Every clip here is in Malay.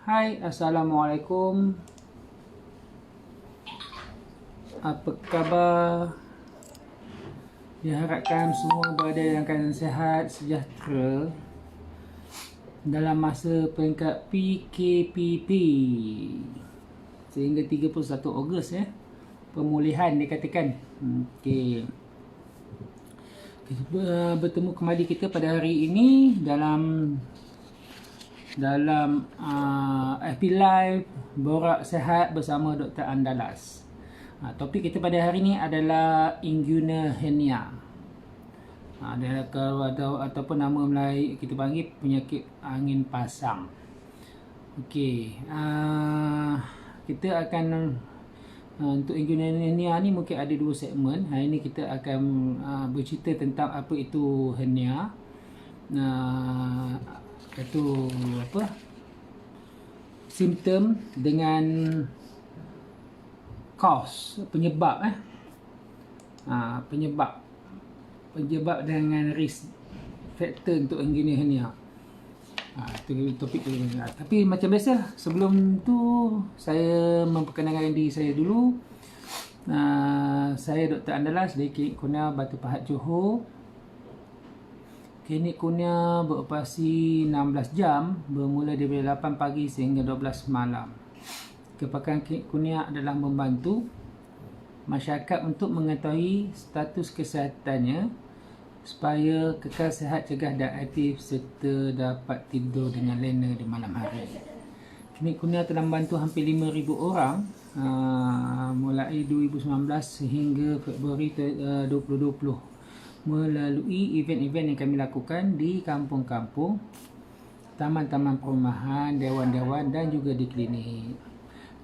Hai, Assalamualaikum. Apa khabar? Diharapkan semua berada dalam keadaan sihat, sejahtera dalam masa peringkat PKPP sehingga 31 Ogos ya. Pemulihan dikatakan. Okey. Kita bertemu kembali kita pada hari ini dalam FB Live Borak Sehat bersama Dr. Andalas. Topik kita pada hari ini adalah inguinal hernia. Ataupun nama Melayu kita panggil penyakit angin pasang. Okey, kita akan untuk inguinal hernia ni mungkin ada dua segmen. Hari ini kita akan bercerita tentang apa itu hernia. Itu apa? Simptom dengan cause, penyebab penyebab dengan risk faktor untuk inguinal hernia. Itu topik tu. Tapi macam biasa, sebelum tu saya memperkenalkan diri saya dulu. Saya Dr. Andalas dari Klinik Kurnia Batu Pahat, Johor. Klinik Kurnia beroperasi 16 jam bermula daripada 8 pagi sehingga 12 malam. Kepakan Klinik Kurnia adalah membantu masyarakat untuk mengetahui status kesihatannya supaya kekal sihat, cegah dan aktif serta dapat tidur dengan lena di malam hari. Klinik Kurnia telah membantu hampir 5,000 orang mulai 2019 sehingga Februari 2020 melalui event-event yang kami lakukan di kampung-kampung, taman-taman perumahan, dewan-dewan dan juga di klinik.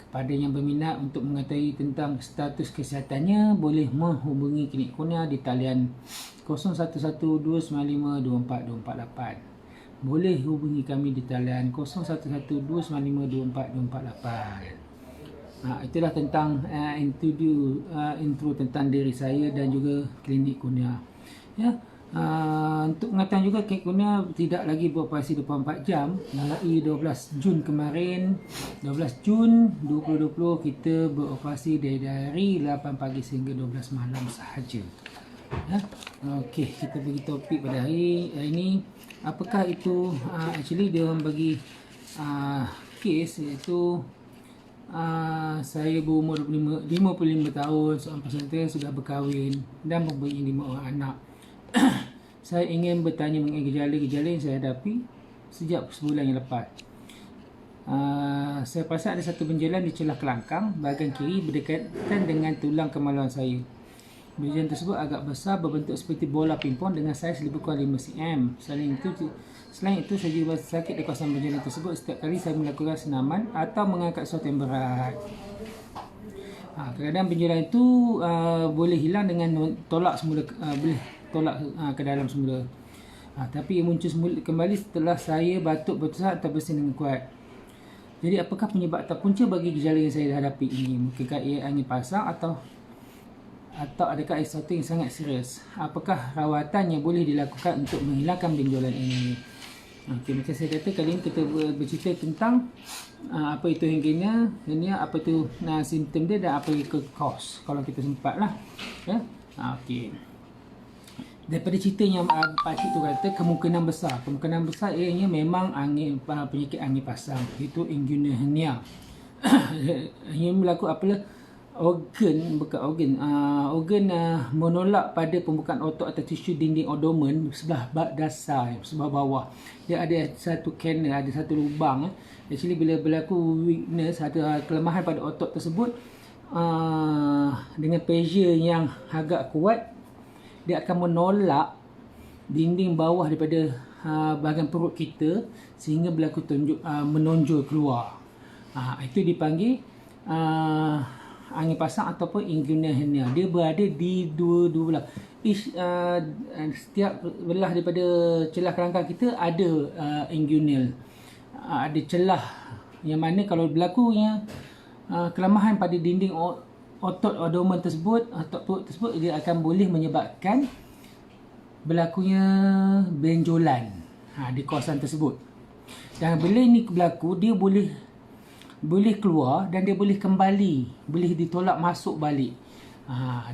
Kepada yang berminat untuk mengetahui tentang status kesihatannya, boleh menghubungi Klinik Kurnia di talian 0112952448. Boleh hubungi kami di talian 0112952448. Itulah tentang intro tentang diri saya dan juga Klinik Kurnia. Ya, untuk pengetahuan juga, Klinik Kurnia tidak lagi beroperasi 24 jam. Mulai 12 Jun kemarin, 12 Jun 2020 kita beroperasi dari 8 pagi sehingga 12 malam sahaja. Ya. Okey, kita pergi topik pada hari ini. Apakah itu? Actually dia orang bagi kes iaitu saya berumur 55 tahun, seorang pesantren, sudah berkahwin dan mempunyai 5 orang anak. Saya ingin bertanya mengenai gejala-gejala yang saya hadapi sejak sebulan yang lepas. Saya perasan ada satu benjolan di celah kelangkang bahagian kiri berdekatan dengan tulang kemaluan saya. Benjolan tersebut agak besar, berbentuk seperti bola pingpong dengan saiz lebih kurang 5 cm. Selain itu, saya juga sakit di kawasan benjolan tersebut setiap kali saya melakukan senaman atau mengangkat sesuatu yang berat. Kadang-kadang benjolan itu boleh hilang dengan tolak semula, boleh tolak ke dalam semula. Tapi ia muncul kembali setelah saya batuk besar atau bersin dengan kuat. Jadi apakah penyebab atau punca bagi gejala yang saya hadapi ini? Mungkinkah ia angin pasang atau adakah sesuatu yang sangat serius? Apakah rawatan yang boleh dilakukan untuk menghilangkan benjolan ini? Macam saya kata, kali ini kita bercerita tentang apa itu hernia, apa itu simptom dia dan apa itu cause, kalau kita sempat lah. Ya? Okey. Daripada cerita yang pakcik tu kata, kemungkinan besar ianya memang penyakit angin pasang, iaitu inguinal hernia. Yang berlaku apalah organ menolak pada pembukaan otot atau tisu dinding abdomen sebelah dasar, sebelah bawah. Dia ada satu canal, ada satu lubang. Actually bila berlaku weakness, ada kelemahan pada otot tersebut, dengan pressure yang agak kuat, dia akan menolak dinding bawah daripada bahagian perut kita sehingga berlaku menonjol keluar. Itu dipanggil angin pasang ataupun inguinal hernia. Dia berada di dua belah. Setiap belah daripada celah kelangkang kita ada inguinal. Ada celah yang mana kalau berlakunya kelemahan pada dinding otot abdomen tersebut, otot perut tersebut, dia akan boleh menyebabkan berlakunya benjolan di kawasan tersebut. Dan bila ini berlaku, dia boleh boleh keluar dan dia boleh kembali, boleh ditolak masuk balik.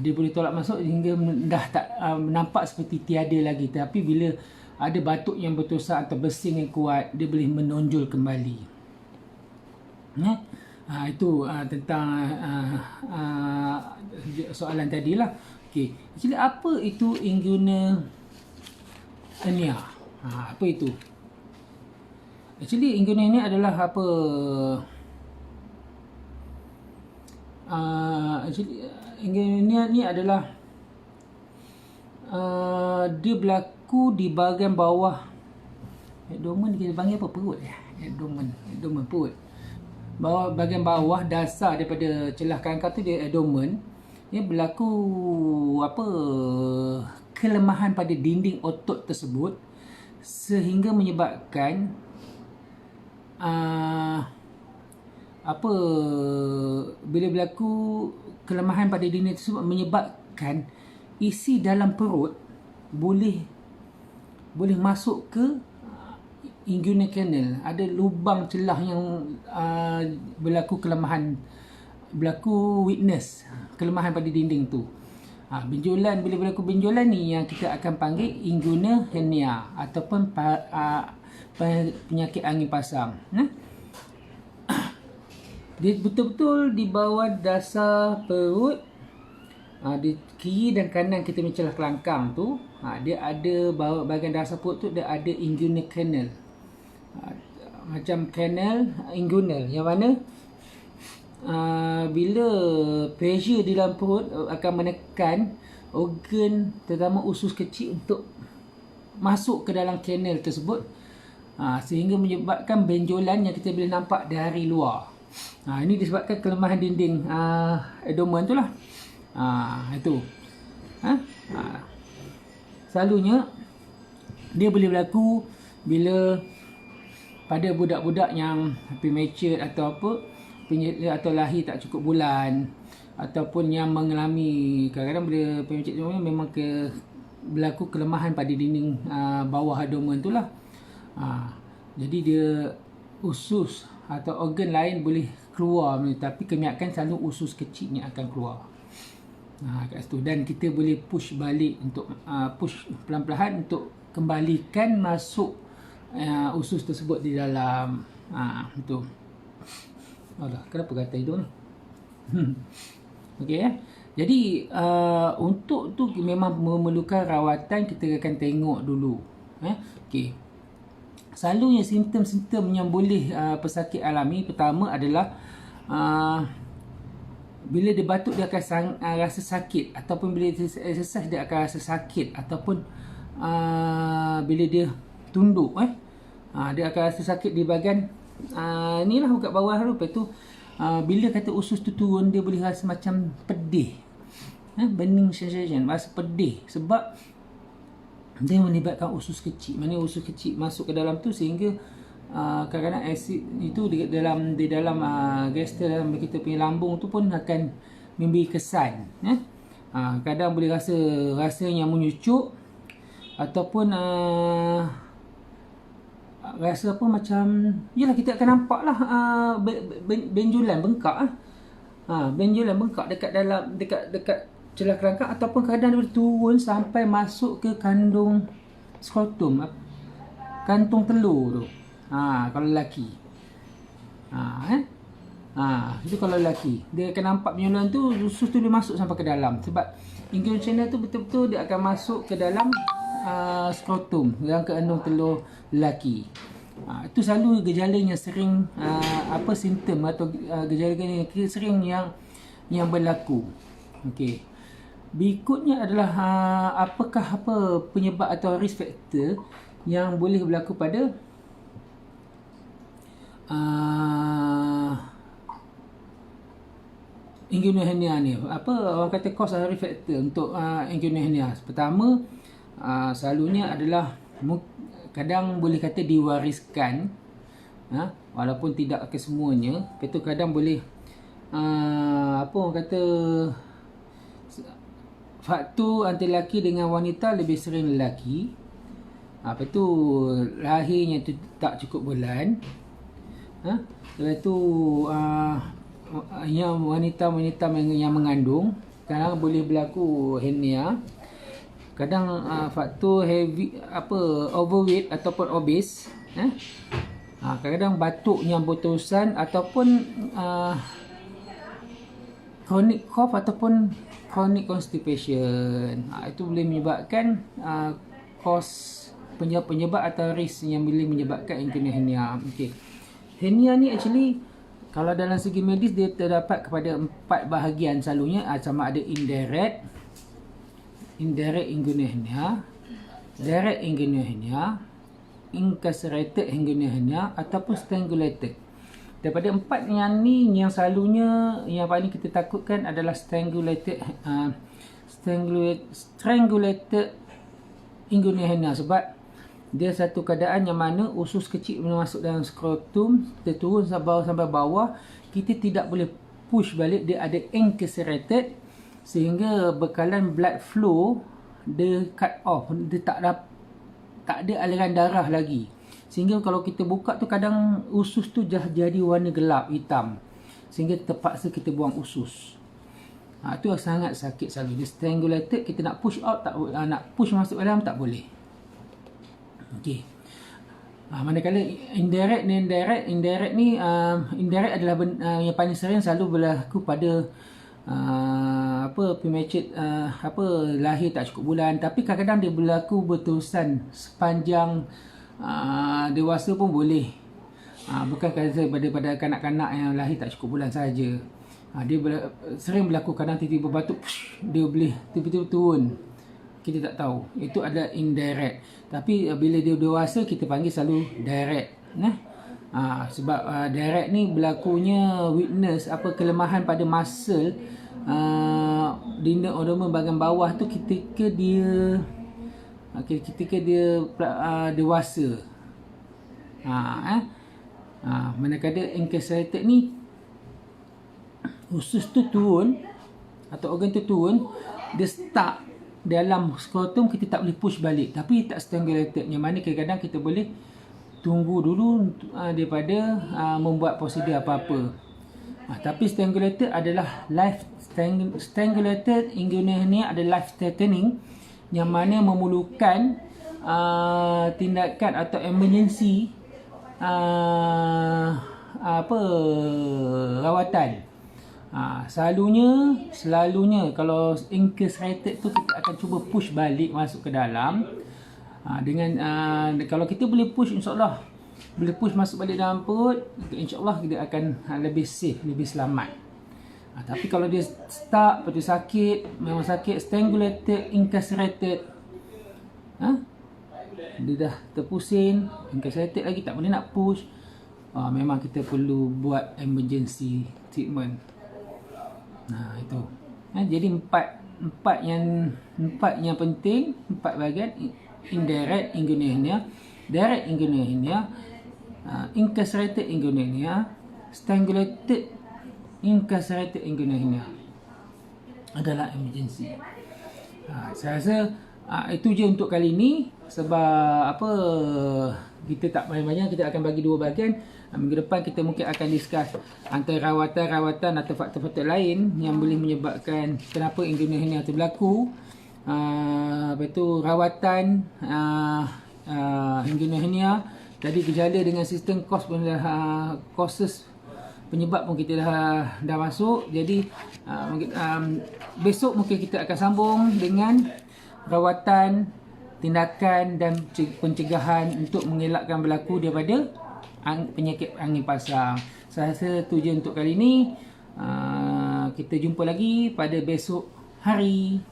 Dia boleh tolak masuk hingga dah tak nampak seperti tiada lagi. Tapi bila ada batuk yang bertosak atau bersin yang kuat, dia boleh menonjol kembali. Itu tentang soalan tadi lah. Okay. Jadi apa itu inguinal hernia? Apa itu? Actually inguinal hernia adalah apa? Inguinal ni adalah dia berlaku di bahagian bawah abdomen. Kita panggil apa? Perut ya? Abdomen perut. Bahagian bawah dasar daripada celah kerangka tu dia abdomen. Ia berlaku kelemahan pada dinding otot tersebut sehingga menyebabkan bila berlaku kelemahan pada dinding tersebut menyebabkan isi dalam perut boleh masuk ke inguinal canal. Ada lubang celah yang berlaku weakness, kelemahan pada dinding tu. Benjolan, bila berlaku benjolan ni yang kita akan panggil inguinal hernia ataupun penyakit angin pasang. Dia betul-betul di bawah dasar perut, di kiri dan kanan kita punya celah kelangkang tu, dia ada bahagian dasar perut tu dia ada inguinal canal. Macam canal inguinal yang mana bila pressure di dalam perut akan menekan organ terutama usus kecil untuk masuk ke dalam kanal tersebut, sehingga menyebabkan benjolan yang kita boleh nampak dari luar. Ini disebabkan kelemahan dinding abdomen tu lah. Itu selalunya dia boleh berlaku bila pada budak-budak yang premature atau atau lahir tak cukup bulan, ataupun yang mengalami kadang-kadang bila penyakit memang berlaku kelemahan pada dinding bawah abdomen tu lah. Jadi dia usus atau organ lain boleh keluar, tapi kebanyakan selalu usus kecil ni akan keluar kat situ, dan kita boleh push balik untuk push perlahan-lahan untuk kembalikan masuk usus tersebut di dalam. Itu. Alah, kenapa kata hidung ni? Okey ya. Jadi untuk tu memang memerlukan rawatan, kita akan tengok dulu. Okey. Selalunya simptom-simptom yang boleh pesakit alami, pertama adalah bila dia batuk dia akan rasa sakit, ataupun bila dia exercise dia akan rasa sakit, ataupun bila dia tunduk dia akan rasa sakit di bahagian ni lah kat bawah tu. Lepas tu bila kata usus tu turun, dia boleh rasa macam pedih, burning sensation, rasa pedih, sebab dia melibatkan usus kecil. Mana usus kecil masuk ke dalam tu, sehingga kadang-kadang asid itu di dalam gaster dalam kita punya lambung tu pun akan memberi kesan. Kadang boleh rasa yang menyucuk, ataupun rasa macam, yalah, kita akan nampak lah benjolan bengkak benjolan bengkak dekat dalam dekat celah kerangka, ataupun kadang dia boleh turun sampai masuk ke kandung skrotum, kantung telur tu. Kalau lelaki. Itu kalau lelaki, dia akan nampak benjolan tu, usus tu dia masuk sampai ke dalam, sebab inguinal channel tu betul-betul dia akan masuk ke dalam skrotum, dalam kandung telur lelaki. Itu selalu gejalanya sering simptom atau gejala yang sering yang berlaku. Okey. Berikutnya adalah apakah penyebab atau risk factor yang boleh berlaku pada inguinal hernia ni. Orang kata cause atau risk factor untuk inguinal hernia. Pertama, selalunya adalah kadang boleh kata diwariskan, walaupun tidak ke semuanya. Lepas tu kadang boleh orang kata faktor antara lelaki dengan wanita lebih sering lelaki. Lepas tu lahirnya tu tak cukup bulan, Lepas tu yang wanita-wanita yang mengandung kadang boleh berlaku hernia. Kadang faktor heavy overweight ataupun obese, kadang-kadang batuk yang berterusan ataupun chronic cough ataupun chronic constipation. Itu boleh menyebabkan penyebab atau risk yang boleh menyebabkan hernia. Okey. Hernia ni actually kalau dalam segi medis dia terdapat kepada 4 bahagian selalunya, sama ada indirect inguinal hernia, direct inguinal hernia, incarcerated inguinal hernia ataupun strangulated. Daripada 4 yang ni, yang selalunya yang paling kita takutkan adalah strangulated inguinal hernia, sebab dia satu keadaan yang mana usus kecil masuk dalam skrotum, terturun sampai bawah, kita tidak boleh push balik, dia ada incarcerated, sehingga bekalan blood flow dia cut off, dia tak ada aliran darah lagi, sehingga kalau kita buka tu kadang usus tu dah jadi warna gelap hitam, sehingga terpaksa kita buang usus. Itu sangat sakit selalu. Dia strangulated, kita nak push out tak boleh, nak push masuk dalam tak boleh. Okey. Manakala indirect ni indirect adalah yang paling sering selalu berlaku pada premature lahir tak cukup bulan, tapi kadang-kadang dia berlaku berterusan sepanjang dewasa pun boleh. Bukan kata pada kanak-kanak yang lahir tak cukup bulan saja. Dia sering berlaku, kadang tiba-tiba batuk, dia boleh tiba-tiba turun, kita tak tahu. Itu adalah indirect. Tapi bila dia dewasa, kita panggil selalu direct. Sebab direct ni berlakunya weakness, kelemahan pada muscle dinding organ bahagian bawah tu ketika dia dewasa. Manakala incarcerated ni, usus tu turun atau organ tu turun, dia stuck dalam skrotum, kita tak boleh push balik. Tapi tak strangulated, yang mana kadang-kadang kita boleh tunggu dulu daripada membuat prosedur apa-apa. Tapi strangulated adalah strangulated inguinal hernia adalah life threatening, yang mana memerlukan tindakan atau emergency rawatan. Selalunya kalau incarcerated tu, kita akan cuba push balik masuk ke dalam. Kalau kita boleh push, insyaAllah boleh push masuk balik dalam perut, insyaAllah dia akan lebih safe, lebih selamat. Tapi kalau dia stuck, lepas tu sakit, memang sakit, strangulated, incarcerated, dia dah terpusing, incarcerated lagi, tak boleh nak push, memang kita perlu buat emergency treatment. Itu. Jadi empat yang penting, 4 bahagian: indirect inguinal hernia, direct inguinal hernia, incarcerated inguinal hernia, strangulated incarcerated inguinal hernia adalah emergency. Saya rasa itu je untuk kali ini. Sebab kita tak banyak-banyak, kita akan bagi 2 bahagian. Minggu depan kita mungkin akan discuss antara rawatan atau faktor-faktor lain yang boleh menyebabkan kenapa inguinal hernia itu berlaku. Lepas tu rawatan inguinal hernia, tadi gejala dengan sistem causes penyebab pun kita dah masuk. Jadi besok mungkin kita akan sambung dengan rawatan, tindakan dan pencegahan untuk mengelakkan berlaku daripada penyakit angin pasang. Saya rasa tu je untuk kali ini. Kita jumpa lagi pada besok hari.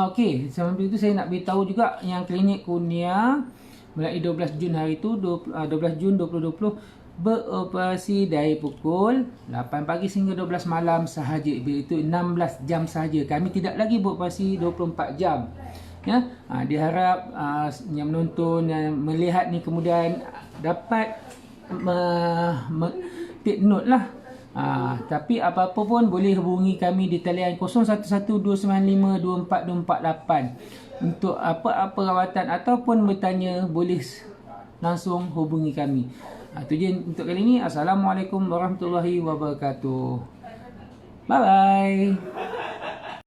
Okey, sambil itu saya nak beritahu juga yang klinik Kurnia mulai 12 Jun hari tu, 12 Jun 2020 beroperasi dari pukul 8 pagi sehingga 12 malam sahaja, iaitu 16 jam sahaja. Kami tidak lagi beroperasi 24 jam. Diharap yang menonton dan melihat ni kemudian dapat take note lah. Tapi apa-apa pun boleh hubungi kami di talian 0112952448 untuk apa-apa rawatan ataupun bertanya, boleh langsung hubungi kami. Itu je untuk kali ini. Assalamualaikum warahmatullahi wabarakatuh. Bye bye.